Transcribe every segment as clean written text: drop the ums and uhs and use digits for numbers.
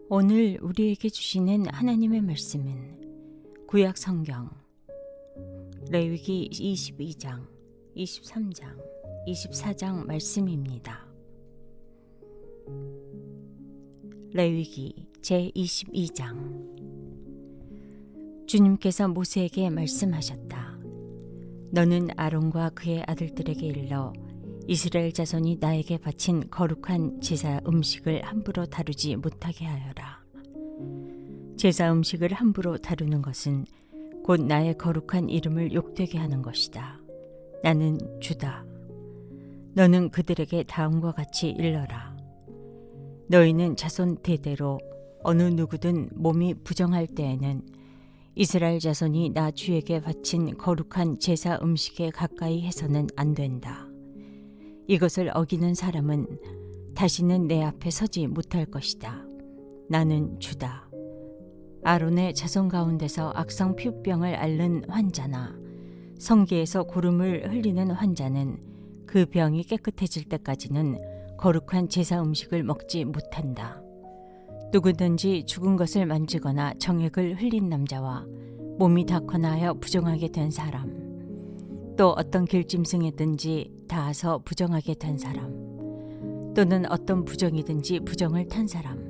오늘 우리에게 주시는 하나님의 말씀은 구약 성경 레위기 22장, 23장, 24장 말씀입니다. 레위기 제22장. 주님께서 모세에게 말씀하셨다. 너는 아론과 그의 아들들에게 일러 이스라엘 자손이 나에게 바친 거룩한 제사 음식을 함부로 다루지 못하게 하여라. 제사 음식을 함부로 다루는 것은 곧 나의 거룩한 이름을 욕되게 하는 것이다. 나는 주다. 너는 그들에게 다음과 같이 일러라. 너희는 자손 대대로 어느 누구든 몸이 부정할 때에는 이스라엘 자손이 나 주에게 바친 거룩한 제사 음식에 가까이 해서는 안 된다. 이것을 어기는 사람은 다시는 내 앞에 서지 못할 것이다. 나는 주다. 아론의 자손 가운데서 악성 피부병을 앓는 환자나 성기에서 고름을 흘리는 환자는 그 병이 깨끗해질 때까지는 거룩한 제사 음식을 먹지 못한다. 누구든지 죽은 것을 만지거나 정액을 흘린 남자와 몸이 닿거나 하여 부정하게 된 사람, 또 어떤 길짐승이든지 닿아서 부정하게 된 사람, 또는 어떤 부정이든지 부정을 탄 사람,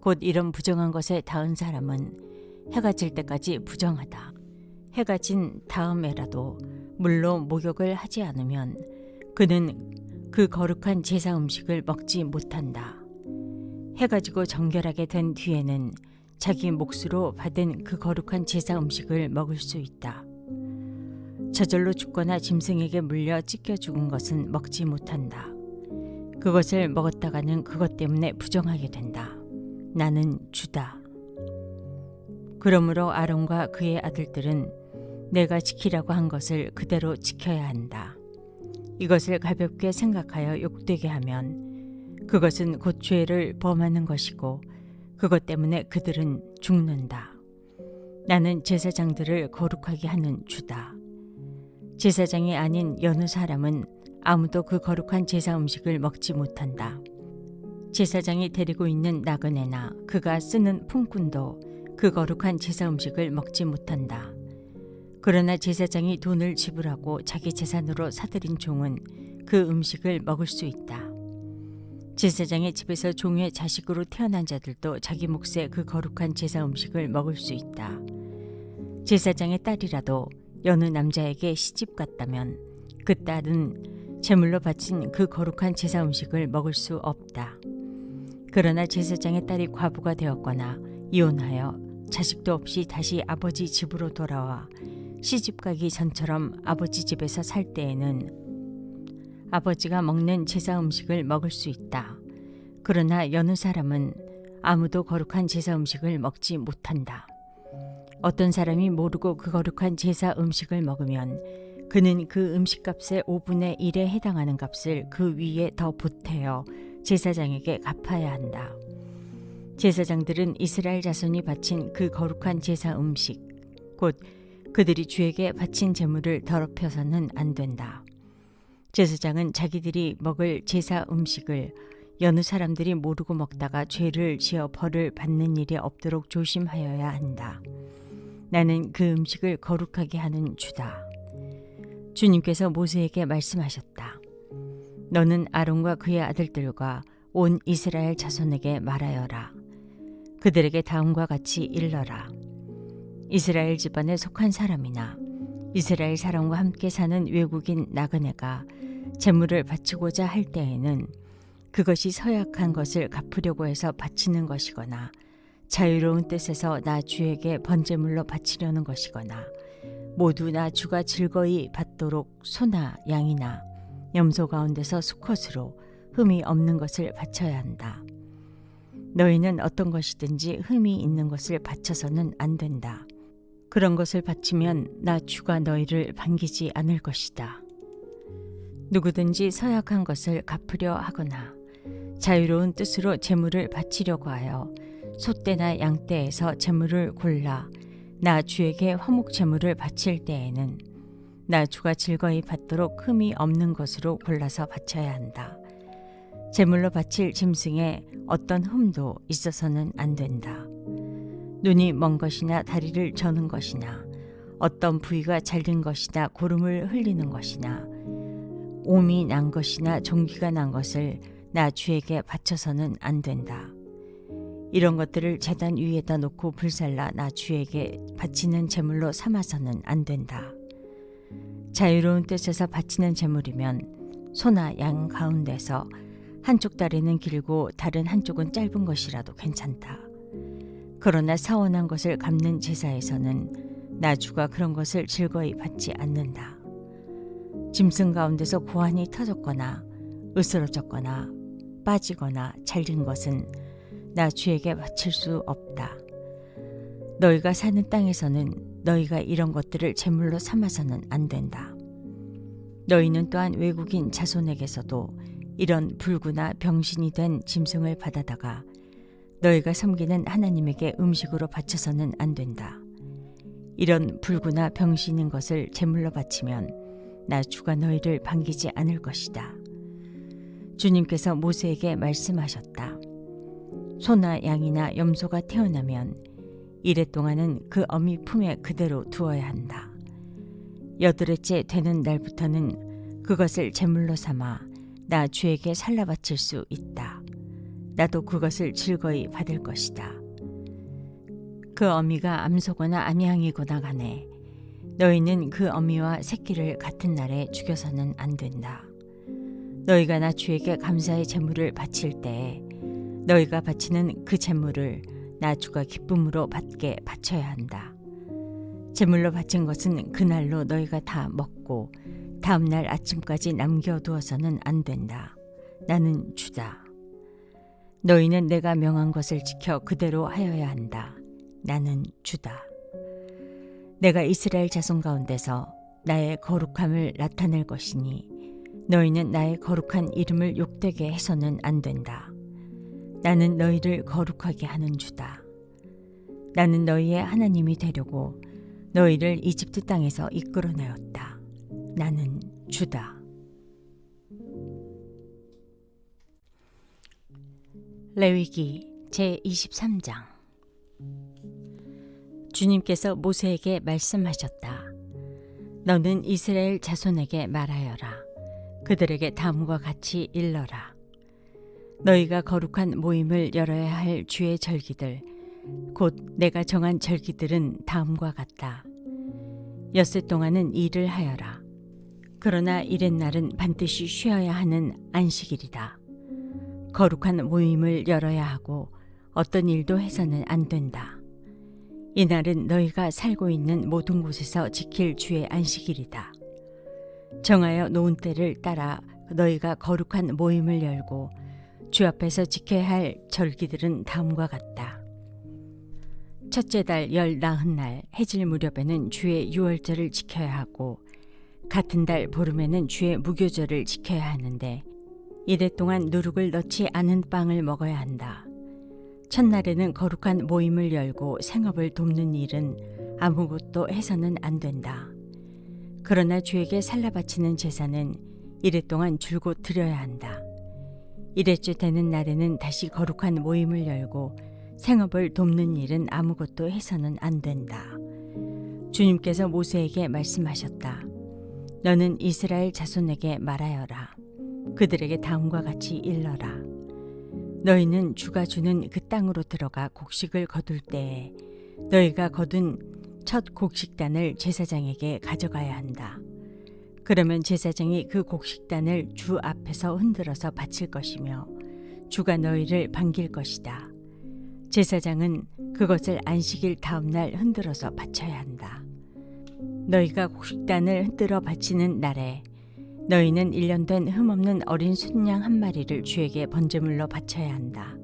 곧 이런 부정한 것에 닿은 사람은 해가 질 때까지 부정하다. 해가 진 다음에라도 물로 목욕을 하지 않으면 그는 그 거룩한 제사 음식을 먹지 못한다. 해가 지고 정결하게 된 뒤에는 자기 몫으로 받은 그 거룩한 제사 음식을 먹을 수 있다. 저절로 죽거나 짐승에게 물려 찢겨 죽은 것은 먹지 못한다. 그것을 먹었다가는 그것 때문에 부정하게 된다. 나는 주다. 그러므로 아론과 그의 아들들은 내가 지키라고 한 것을 그대로 지켜야 한다. 이것을 가볍게 생각하여 욕되게 하면 그것은 곧 죄를 범하는 것이고 그것 때문에 그들은 죽는다. 나는 제사장들을 거룩하게 하는 주다. 제사장이 아닌 여느 사람은 아무도 그 거룩한 제사 음식을 먹지 못한다. 제사장이 데리고 있는 나그네나 그가 쓰는 품꾼도 그 거룩한 제사 음식을 먹지 못한다. 그러나 제사장이 돈을 지불하고 자기 재산으로 사들인 종은 그 음식을 먹을 수 있다. 제사장의 집에서 종의 자식으로 태어난 자들도 자기 몫의 그 거룩한 제사 음식을 먹을 수 있다. 제사장의 딸이라도 여느 남자에게 시집 갔다면 그 딸은 제물로 바친 그 거룩한 제사 음식을 먹을 수 없다. 그러나 제사장의 딸이 과부가 되었거나 이혼하여 자식도 없이 다시 아버지 집으로 돌아와 시집가기 전처럼 아버지 집에서 살 때에는 아버지가 먹는 제사 음식을 먹을 수 있다. 그러나 여느 사람은 아무도 거룩한 제사 음식을 먹지 못한다. 어떤 사람이 모르고 그 거룩한 제사 음식을 먹으면 그는 그 음식값의 5분의 1에 해당하는 값을 그 위에 더 보태어 제사장에게 갚아야 한다. 제사장들은 이스라엘 자손이 바친 그 거룩한 제사 음식, 곧 그들이 주에게 바친 제물을 더럽혀서는 안 된다. 제사장은 자기들이 먹을 제사 음식을 여느 사람들이 모르고 먹다가 죄를 지어 벌을 받는 일이 없도록 조심하여야 한다. 나는 그 음식을 거룩하게 하는 주다. 주님께서 모세에게 말씀하셨다. 너는 아론과 그의 아들들과 온 이스라엘 자손에게 말하여라. 그들에게 다음과 같이 일러라. 이스라엘 집안에 속한 사람이나 이스라엘 사람과 함께 사는 외국인 나그네가 제물을 바치고자 할 때에는 그것이 서약한 것을 갚으려고 해서 바치는 것이거나 자유로운 뜻에서 나 주에게 번제물로 바치려는 것이거나 모두 나 주가 즐거이 받도록 소나 양이나 염소 가운데서 수컷으로 흠이 없는 것을 바쳐야 한다. 너희는 어떤 것이든지 흠이 있는 것을 바쳐서는 안 된다. 그런 것을 바치면 나 주가 너희를 반기지 않을 것이다. 누구든지 서약한 것을 갚으려 하거나 자유로운 뜻으로 제물을 바치려고 하여 소떼나 양떼에서 제물을 골라 나 주에게 화목 제물을 바칠 때에는 나 주가 즐거이 받도록 흠이 없는 것으로 골라서 바쳐야 한다. 제물로 바칠 짐승에 어떤 흠도 있어서는 안 된다. 눈이 먼 것이나 다리를 저는 것이나 어떤 부위가 잘린 것이나 고름을 흘리는 것이나 옴이 난 것이나 종기가 난 것을 나 주에게 바쳐서는 안 된다. 이런 것들을 제단 위에다 놓고 불살라 나 주에게 바치는 제물로 삼아서는 안 된다. 자유로운 뜻에서 바치는 제물이면 소나 양 가운데서 한쪽 다리는 길고 다른 한쪽은 짧은 것이라도 괜찮다. 그러나 사원한 것을 갚는 제사에서는 나 주가 그런 것을 즐거이 받지 않는다. 짐승 가운데서 고환이 터졌거나 으스러졌거나 빠지거나 잘린 것은 나 주에게 바칠 수 없다. 너희가 사는 땅에서는 너희가 이런 것들을 제물로 삼아서는 안 된다. 너희는 또한 외국인 자손에게서도 이런 불구나 병신이 된 짐승을 받아다가 너희가 섬기는 하나님에게 음식으로 바쳐서는 안 된다. 이런 불구나 병신인 것을 제물로 바치면 나 주가 너희를 반기지 않을 것이다. 주님께서 모세에게 말씀하셨다. 소나 양이나 염소가 태어나면 이래 동안은 그 어미 품에 그대로 두어야 한다. 여드레째 되는 날부터는 그것을 제물로 삼아 나 주에게 살라 바칠 수 있다. 나도 그것을 즐거이 받을 것이다. 그 어미가 암소거나 암양이거나 간에 너희는 그 어미와 새끼를 같은 날에 죽여서는 안 된다. 너희가 나 주에게 감사의 제물을 바칠 때에 너희가 바치는 그 제물을 나 주가 기쁨으로 받게 바쳐야 한다. 제물로 바친 것은 그날로 너희가 다 먹고 다음 날 아침까지 남겨두어서는 안 된다. 나는 주다. 너희는 내가 명한 것을 지켜 그대로 하여야 한다. 나는 주다. 내가 이스라엘 자손 가운데서 나의 거룩함을 나타낼 것이니 너희는 나의 거룩한 이름을 욕되게 해서는 안 된다. 나는 너희를 거룩하게 하는 주다. 나는 너희의 하나님이 되려고 너희를 이집트 땅에서 이끌어내었다. 나는 주다. 레위기 제23장. 주님께서 모세에게 말씀하셨다. 너는 이스라엘 자손에게 말하여라. 그들에게 다음과 같이 일러라. 너희가 거룩한 모임을 열어야 할 주의 절기들, 곧 내가 정한 절기들은 다음과 같다. 엿새 동안은 일을 하여라. 그러나 이렛날은 반드시 쉬어야 하는 안식일이다. 거룩한 모임을 열어야 하고 어떤 일도 해서는 안 된다. 이날은 너희가 살고 있는 모든 곳에서 지킬 주의 안식일이다. 정하여 놓은 때를 따라 너희가 거룩한 모임을 열고 주 앞에서 지켜야 할 절기들은 다음과 같다. 첫째 달 열 나흔 날 해질 무렵에는 주의 유월절을 지켜야 하고 같은 달 보름에는 주의 무교절을 지켜야 하는데 이래 동안 누룩을 넣지 않은 빵을 먹어야 한다. 첫날에는 거룩한 모임을 열고 생업을 돕는 일은 아무것도 해서는 안 된다. 그러나 주에게 살라 바치는 제사는 이래 동안 줄곧 드려야 한다. 이래째 되는 날에는 다시 거룩한 모임을 열고 생업을 돕는 일은 아무것도 해서는 안 된다. 주님께서 모세에게 말씀하셨다. 너는 이스라엘 자손에게 말하여라. 그들에게 다음과 같이 일러라. 너희는 주가 주는 그 땅으로 들어가 곡식을 거둘 때에 너희가 거둔 첫 곡식단을 제사장에게 가져가야 한다. 그러면 제사장이 그 곡식단을 주 앞에서 흔들어서 바칠 것이며 주가 너희를 반길 것이다. 제사장은 그것을 안식일 다음 날 흔들어서 바쳐야 한다. 너희가 곡식단을 흔들어 바치는 날에 너희는 1년 된 흠없는 어린 순양 한 마리를 주에게 번제물로 바쳐야 한다.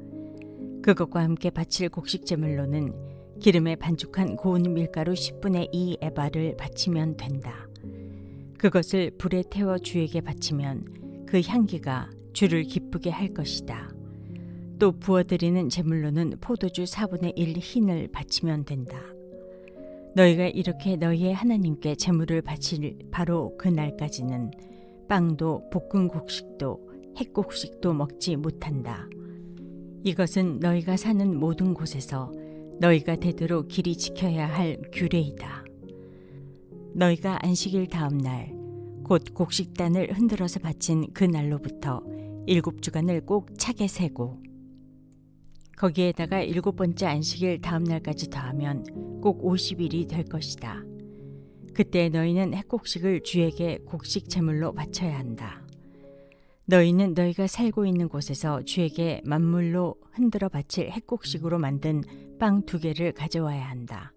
그것과 함께 바칠 곡식제물로는 기름에 반죽한 고운 밀가루 10분의 2 에바를 바치면 된다. 그것을 불에 태워 주에게 바치면 그 향기가 주를 기쁘게 할 것이다. 또 부어드리는 제물로는 포도주 4분의 1 흰을 바치면 된다. 너희가 이렇게 너희의 하나님께 제물을 바칠 바로 그 날까지는 빵도 볶은 곡식도 핵곡식도 먹지 못한다. 이것은 너희가 사는 모든 곳에서 너희가 대대로 길이 지켜야 할 규례이다. 너희가 안식일 다음 날 곧 곡식단을 흔들어서 바친 그 날로부터 7주간을 꼭 차게 세고 거기에다가 7번째 안식일 다음 날까지 더하면 꼭 50일이 될 것이다. 그때 너희는 핵곡식을 주에게 곡식 제물로 바쳐야 한다. 너희는 너희가 살고 있는 곳에서 주에게 만물로 흔들어 바칠 핵곡식으로 만든 빵 2개를 가져와야 한다.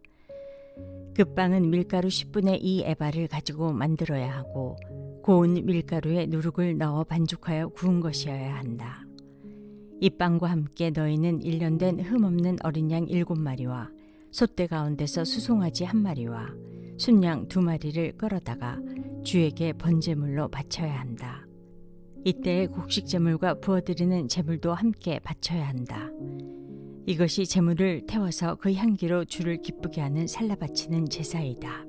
그 빵은 밀가루 10분의 2 에바를 가지고 만들어야 하고 고운 밀가루에 누룩을 넣어 반죽하여 구운 것이어야 한다. 이 빵과 함께 너희는 1년 된 흠없는 어린 양 7마리와 솥대 가운데서 수송아지 1마리와 순양 2마리를 끌어다가 주에게 번제물로 바쳐야 한다. 이때에 곡식 제물과 부어드리는 제물도 함께 바쳐야 한다. 이것이 제물을 태워서 그 향기로 주를 기쁘게 하는 살라바치는 제사이다.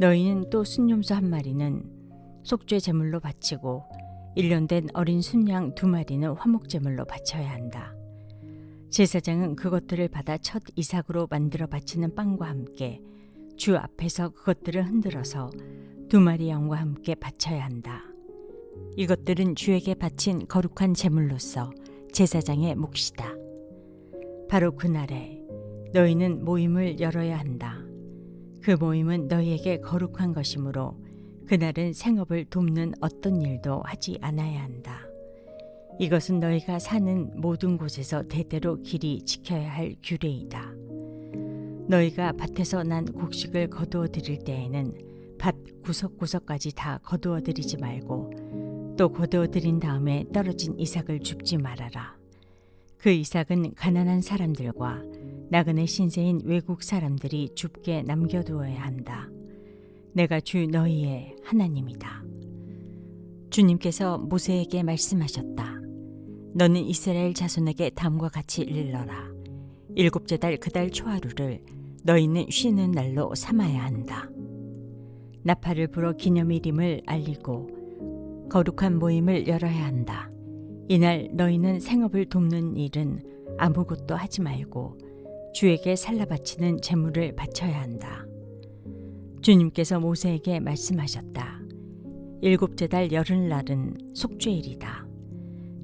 너희는 또 순염소 1마리는 속죄 제물로 바치고 1년 된 어린 순양 2마리는 화목 제물로 바쳐야 한다. 제사장은 그것들을 받아 첫 이삭으로 만들어 바치는 빵과 함께 주 앞에서 그것들을 흔들어서 2마리 양과 함께 바쳐야 한다. 이것들은 주에게 바친 거룩한 제물로서 제사장의 몫이다. 바로 그날에 너희는 모임을 열어야 한다. 그 모임은 너희에게 거룩한 것이므로 그날은 생업을 돕는 어떤 일도 하지 않아야 한다. 이것은 너희가 사는 모든 곳에서 대대로 길이 지켜야 할 규례이다. 너희가 밭에서 난 곡식을 거두어 드릴 때에는 밭 구석구석까지 다 거두어 드리지 말고 또 거두어 드린 다음에 떨어진 이삭을 줍지 말아라. 그 이삭은 가난한 사람들과 나그네 신세인 외국 사람들이 줍게 남겨두어야 한다. 내가 주 너희의 하나님이다. 주님께서 모세에게 말씀하셨다. 너는 이스라엘 자손에게 다음과 같이 일러라. 7째 달 그 달 초하루를 너희는 쉬는 날로 삼아야 한다. 나팔을 불어 기념일임을 알리고 거룩한 모임을 열어야 한다. 이날 너희는 생업을 돕는 일은 아무것도 하지 말고 주에게 살라바치는 제물을 바쳐야 한다. 주님께서 모세에게 말씀하셨다. 7째 달 열흘날은 속죄일이다.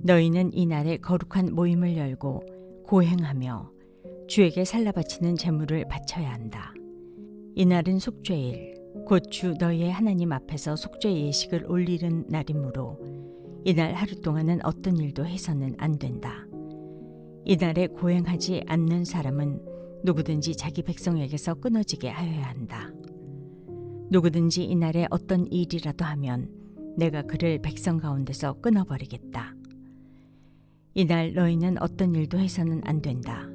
너희는 이날에 거룩한 모임을 열고 고행하며 주에게 살라바치는 제물을 바쳐야 한다. 이날은 속죄일, 곧 주 너희의 하나님 앞에서 속죄 예식을 올리는 날이므로 이날 하루 동안은 어떤 일도 해서는 안 된다. 이날에 고행하지 않는 사람은 누구든지 자기 백성에게서 끊어지게 하여야 한다. 누구든지 이날에 어떤 일이라도 하면 내가 그를 백성 가운데서 끊어버리겠다. 이날 너희는 어떤 일도 해서는 안 된다.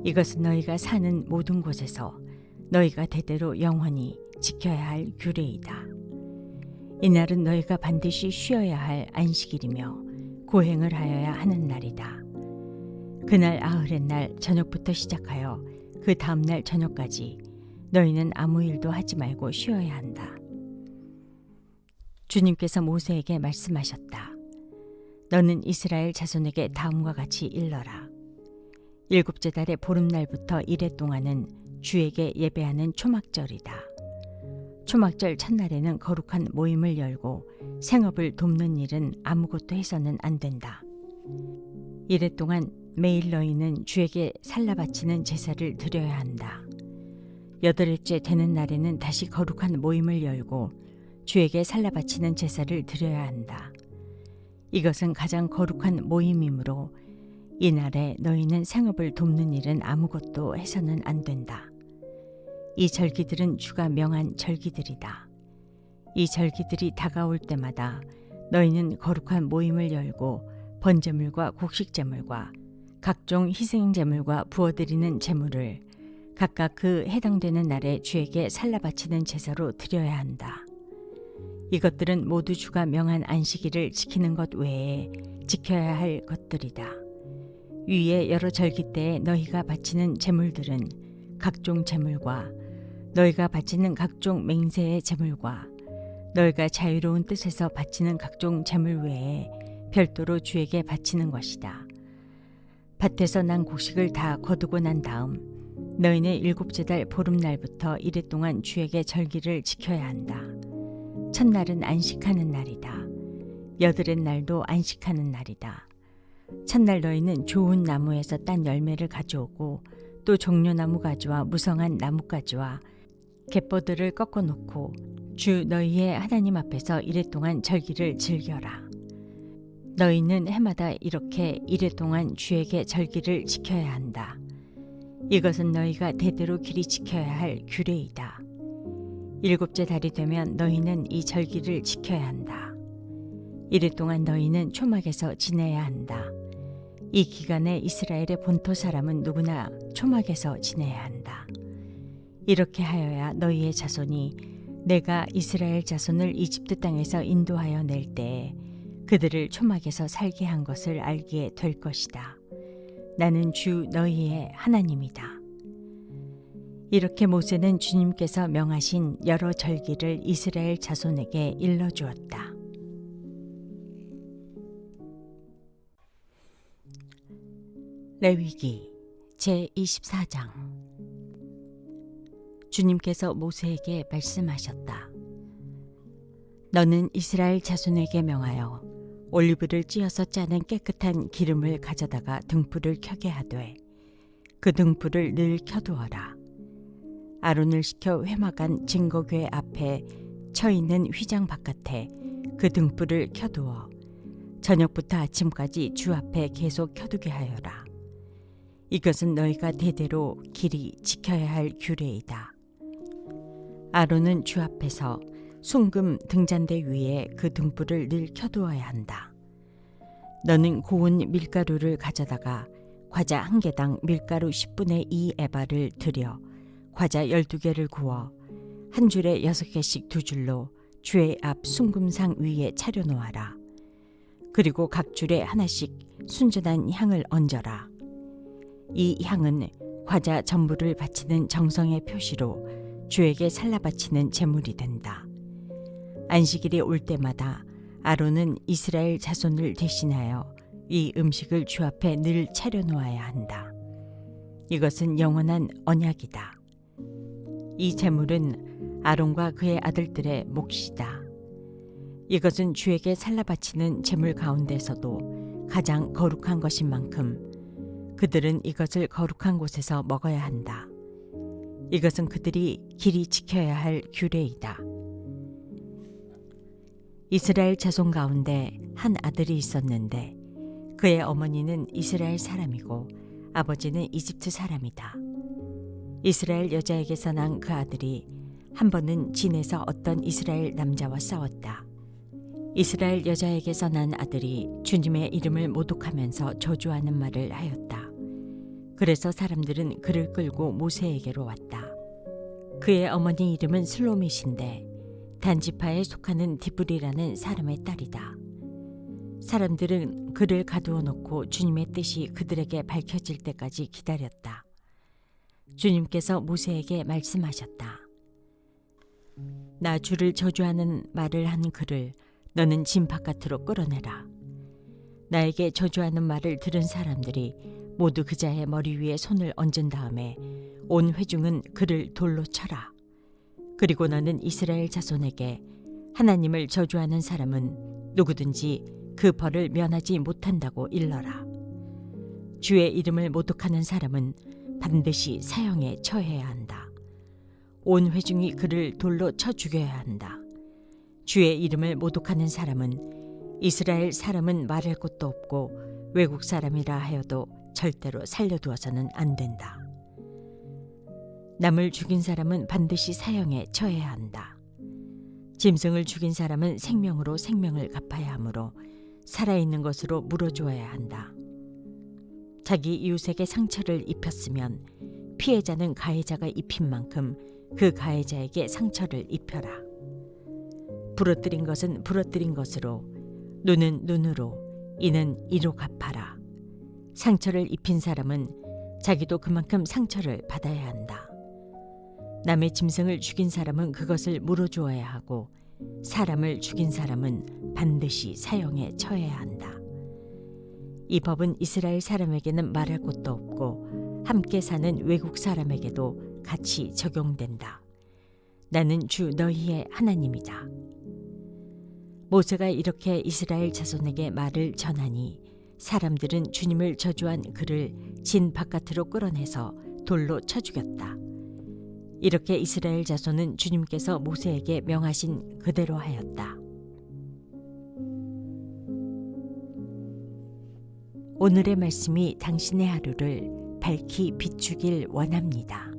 이것은 너희가 사는 모든 곳에서 너희가 대대로 영원히 지켜야 할 규례이다. 이날은 너희가 반드시 쉬어야 할 안식일이며 고행을 하여야 하는 날이다. 그날 아흘의 날 저녁부터 시작하여 그 다음 날 저녁까지 너희는 아무 일도 하지 말고 쉬어야 한다. 주님께서 모세에게 말씀하셨다. 너는 이스라엘 자손에게 다음과 같이 일러라. 7째 달의 보름날부터 1해 동안은 주에게 예배하는 초막절이다. 초막절 첫날에는 거룩한 모임을 열고 생업을 돕는 일은 아무것도 해서는 안 된다. 1해 동안 매일 너희는 주에게 살라바치는 제사를 드려야 한다. 8일째 되는 날에는 다시 거룩한 모임을 열고 주에게 살라바치는 제사를 드려야 한다. 이것은 가장 거룩한 모임이므로 이날에 너희는 생업을 돕는 일은 아무것도 해서는 안 된다. 이 절기들은 주가 명한 절기들이다. 이 절기들이 다가올 때마다 너희는 거룩한 모임을 열고 번제물과 곡식제물과 각종 희생제물과 부어드리는 제물을 각각 그 해당되는 날에 주에게 살라바치는 제사로 드려야 한다. 이것들은 모두 주가 명한 안식일을 지키는 것 외에 지켜야 할 것들이다. 위에 여러 절기 때에 너희가 바치는 제물들은 각종 제물과 너희가 바치는 각종 맹세의 제물과 너희가 자유로운 뜻에서 바치는 각종 제물 외에 별도로 주에게 바치는 것이다. 밭에서 난 곡식을 다 거두고 난 다음 너희는 일곱째 달 보름날부터 이레 동안 주에게 절기를 지켜야 한다. 첫날은 안식하는 날이다. 여드렛 날도 안식하는 날이다. 첫날 너희는 좋은 나무에서 딴 열매를 가져오고 또 종려나무 가지와 무성한 나뭇가지와 갯벌들을 꺾어놓고 주 너희의 하나님 앞에서 이레 동안 절기를 즐겨라. 너희는 해마다 이렇게 이레 동안 주에게 절기를 지켜야 한다. 이것은 너희가 대대로 길이 지켜야 할 규례이다. 일곱째 달이 되면 너희는 이 절기를 지켜야 한다. 이레 동안 너희는 초막에서 지내야 한다. 이 기간에 이스라엘의 본토 사람은 누구나 초막에서 지내야 한다. 이렇게 하여야 너희의 자손이 내가 이스라엘 자손을 이집트 땅에서 인도하여 낼 때에 그들을 초막에서 살게 한 것을 알게 될 것이다. 나는 주 너희의 하나님이다. 이렇게 모세는 주님께서 명하신 여러 절기를 이스라엘 자손에게 일러주었다. 레위기 제24장. 주님께서 모세에게 말씀하셨다. 너는 이스라엘 자손에게 명하여 올리브를 찧어서 짜는 깨끗한 기름을 가져다가 등불을 켜게 하되 그 등불을 늘 켜두어라. 아론을 시켜 회막안 증거궤 앞에 쳐 있는 휘장 바깥에 그 등불을 켜두어 저녁부터 아침까지 주 앞에 계속 켜두게 하여라. 이것은 너희가 대대로 길이 지켜야 할 규례이다. 아론은 주 앞에서 순금 등잔대 위에 그 등불을 늘 켜두어야 한다. 너는 고운 밀가루를 가져다가 과자 한 개당 밀가루 10분의 2 에바를 들여 과자 12개를 구워 한 줄에 6개씩 두 줄로 주의 앞 순금상 위에 차려놓아라. 그리고 각 줄에 하나씩 순전한 향을 얹어라. 이 향은 과자 전부를 바치는 정성의 표시로 주에게 살라 바치는 제물이 된다. 안식일이 올 때마다 아론은 이스라엘 자손을 대신하여 이 음식을 주 앞에 늘 차려놓아야 한다. 이것은 영원한 언약이다. 이 제물은 아론과 그의 아들들의 몫이다. 이것은 주에게 살라 바치는 제물 가운데서도 가장 거룩한 것인 만큼 그들은 이것을 거룩한 곳에서 먹어야 한다. 이것은 그들이 길이 지켜야 할 규례이다. 이스라엘 자손 가운데 한 아들이 있었는데 그의 어머니는 이스라엘 사람이고 아버지는 이집트 사람이다. 이스라엘 여자에게서 난 그 아들이 한 번은 진에서 어떤 이스라엘 남자와 싸웠다. 이스라엘 여자에게서 난 아들이 주님의 이름을 모독하면서 저주하는 말을 하였다. 그래서 사람들은 그를 끌고 모세에게로 왔다. 그의 어머니 이름은 슬로밋인데 단지파에 속하는 디브리라는 사람의 딸이다. 사람들은 그를 가두어 놓고 주님의 뜻이 그들에게 밝혀질 때까지 기다렸다. 주님께서 모세에게 말씀하셨다. 나 주를 저주하는 말을 한 그를 너는 진 바깥으로 끌어내라. 나에게 저주하는 말을 들은 사람들이 모두 그자의 머리 위에 손을 얹은 다음에 온 회중은 그를 돌로 쳐라. 그리고 너는 이스라엘 자손에게 하나님을 저주하는 사람은 누구든지 그 벌을 면하지 못한다고 일러라. 주의 이름을 모독하는 사람은 반드시 사형에 처해야 한다. 온 회중이 그를 돌로 쳐 죽여야 한다. 주의 이름을 모독하는 사람은 이스라엘 사람은 말할 것도 없고 외국 사람이라 하여도 절대로 살려두어서는 안 된다. 남을 죽인 사람은 반드시 사형에 처해야 한다. 짐승을 죽인 사람은 생명으로 생명을 갚아야 하므로 살아있는 것으로 물어주어야 한다. 자기 이웃에게 상처를 입혔으면 피해자는 가해자가 입힌 만큼 그 가해자에게 상처를 입혀라. 부러뜨린 것은 부러뜨린 것으로, 눈은 눈으로, 이는 이로 갚아라. 상처를 입힌 사람은 자기도 그만큼 상처를 받아야 한다. 남의 짐승을 죽인 사람은 그것을 물어주어야 하고 사람을 죽인 사람은 반드시 사형에 처해야 한다. 이 법은 이스라엘 사람에게는 말할 것도 없고 함께 사는 외국 사람에게도 같이 적용된다. 나는 주 너희의 하나님이다. 모세가 이렇게 이스라엘 자손에게 말을 전하니 사람들은 주님을 저주한 그를 진 바깥으로 끌어내서 돌로 쳐 죽였다. 이렇게 이스라엘 자손은 주님께서 모세에게 명하신 그대로 하였다. 오늘의 말씀이 당신의 하루를 밝히 비추길 원합니다.